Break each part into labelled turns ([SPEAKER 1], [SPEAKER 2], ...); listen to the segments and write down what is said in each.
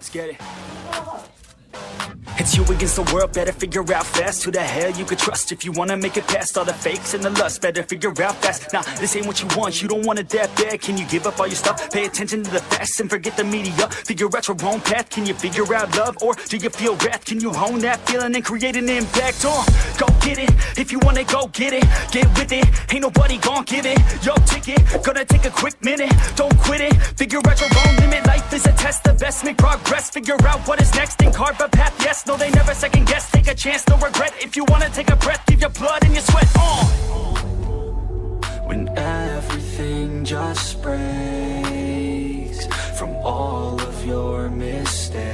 [SPEAKER 1] Let's get it. It's you against the world, better figure out fast who the hell you could trust. If you wanna make it past all the fakes and the lust, better figure out fast. Nah, this ain't what you want, you don't want it that bad. Can you give up all your stuff? Pay attention to the facts and forget the media. Figure out your own path, can you figure out love? Or do you feel wrath? Can you hone that feeling and create an impact? Go get it, if you want it, go get it. Get with it, ain't nobody gon' give it your ticket, gonna take a quick minute. Don't quit it, figure out your own limit. Life is a test, the best make progress. Figure out what is next and carve a path, yes. No, they never second guess, take a chance, no regret. If you wanna take a breath, give your blood and your sweat on.
[SPEAKER 2] When everything just breaks from all of your mistakes,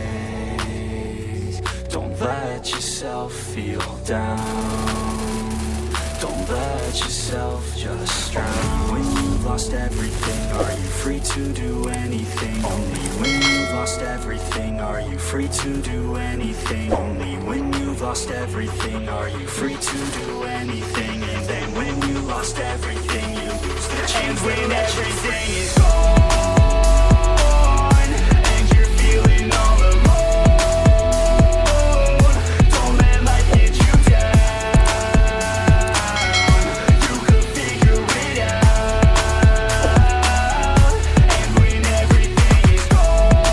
[SPEAKER 2] don't let yourself feel down. Don't let yourself just drown. When you've lost everything, are you free to do anything? Only when you've lost everything are you free to do anything. Only when you've lost everything are you free to do anything. And then when you lost everything, you lose the chance.
[SPEAKER 1] And when everything is gone and you're feeling all alone, don't let life get you down. You could figure it out. And when everything is gone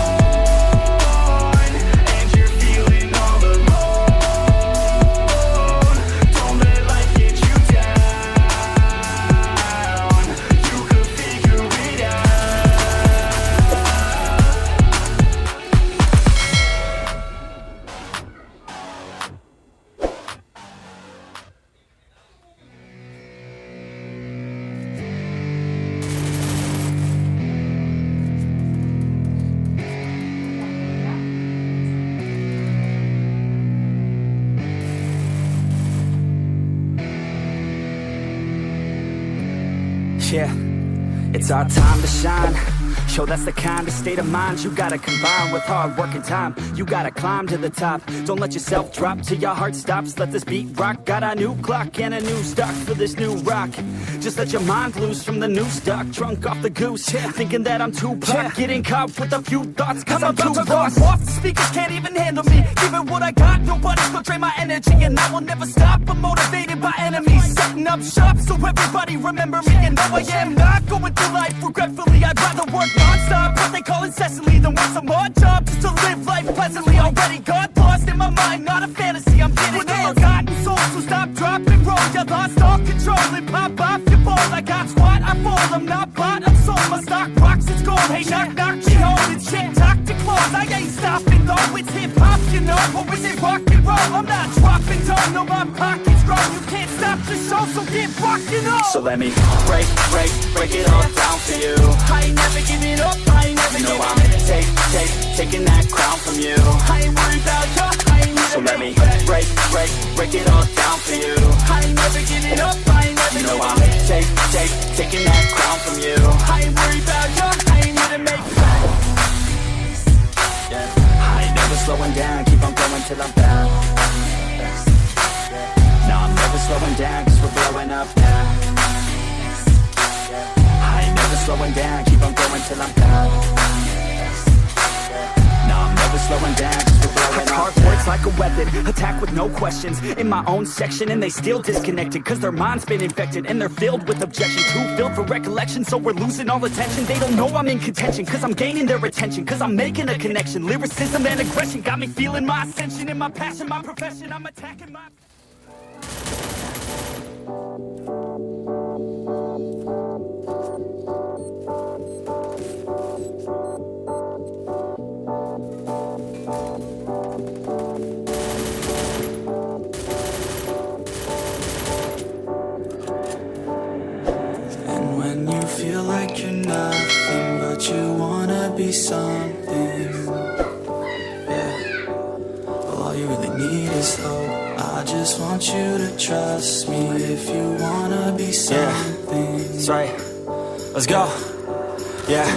[SPEAKER 1] and you're feeling all alone, don't let life get you down. You could figure it out. Yeah, it's our time to shine. Yo, that's the kind of state of mind you gotta combine with hard work and time. You gotta climb to the top. Don't let yourself drop till your heart stops. Let this beat rock. Got a new clock and a new stock for this new rock. Just let your mind loose from the new stock. Drunk off the goose, thinking that I'm too pop. Getting caught with a few thoughts, cause I'm too lost. Off the speakers can't even handle me. Giving what I got, nobody's gonna drain my energy. And I will never stop, I'm motivated by enemies. Setting up shop so everybody remember me. And though I am not going through life regretfully, I'd rather work non-stop, what they call incessantly, than work some more job just to live life pleasantly. Already got lost in my mind, not a fantasy, I'm getting it. Forgotten souls, so stop, drop, and roll. You lost all control and pop off your ball. I got squat, I fall, I'm not bought, I'm sold. My stock rocks, it's gold. Hey, knock, knock, she holding shit, talk to close. I ain't stopping though, it's hip-hop, you know. Or is it rock and roll? I'm not dropping down, no, my pocket's grow. You can't stop the show, so get rockin' on.
[SPEAKER 2] So let me break it all down for you.
[SPEAKER 1] I ain't never giving up, I ain't never
[SPEAKER 2] You know
[SPEAKER 1] giving
[SPEAKER 2] I'm taking that crown from you.
[SPEAKER 1] I ain't worried about you, I ain't never
[SPEAKER 2] So let me
[SPEAKER 1] giving
[SPEAKER 2] break it all down for you.
[SPEAKER 1] I ain't never giving up, I ain't never
[SPEAKER 2] You know
[SPEAKER 1] giving
[SPEAKER 2] I'm taking that crown from you.
[SPEAKER 1] I ain't worried about you, I ain't here to make plans.
[SPEAKER 2] Yeah. I ain't never slowing down, keep on going till I'm down. No, I'm never slowing down, cause we're blowing up now. I ain't never slowing down, keep on going till I'm down. No, I'm never slowing down, cause we're blowing up
[SPEAKER 1] Hard words like a weapon, attack with no questions. In my own section and they still disconnected, cause their mind's been infected and they're filled with objections. Too filled for recollection, so we're losing all attention. They don't know I'm in contention, cause I'm gaining their attention. Cause I'm making a connection, lyricism and aggression got me feeling my ascension. In my passion, my profession, I'm attacking my...
[SPEAKER 2] And when you feel like you're nothing, but you wanna be something, yeah. Well, all you really need is hope. I just want you to trust me if you wanna be something.
[SPEAKER 1] That's right. Let's go. Yeah,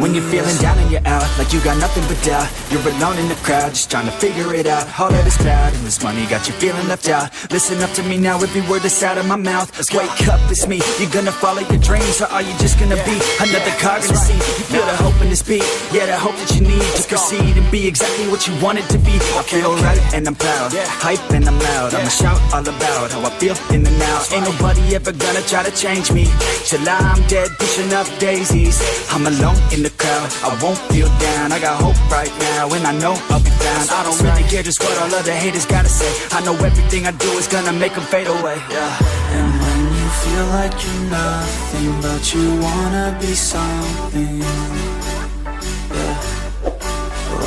[SPEAKER 1] when you're feeling down and you're out, like you got nothing but doubt, you're alone in the crowd, just trying to figure it out. All of this cloud and this money got you feeling left out. Listen up to me now, every word that's out of my mouth. Wake up, it's me. You're gonna follow your dreams, or are you just gonna be another cog in the scene? You feel the hope in this beat, yeah, the hope that you need to proceed and be exactly what you want it to be. I feel right and I'm proud, hype and I'm loud. I'ma shout all about how I feel in the now. Ain't nobody ever gonna try to change me till I'm dead, pushing up daisies. I'm alone in the crowd, I won't feel down. I got hope right now, and I know I'll be found. I don't really care just what all other haters gotta say. I know everything I do is gonna make them fade away.
[SPEAKER 2] And when you feel like you're nothing, but you wanna be something, yeah,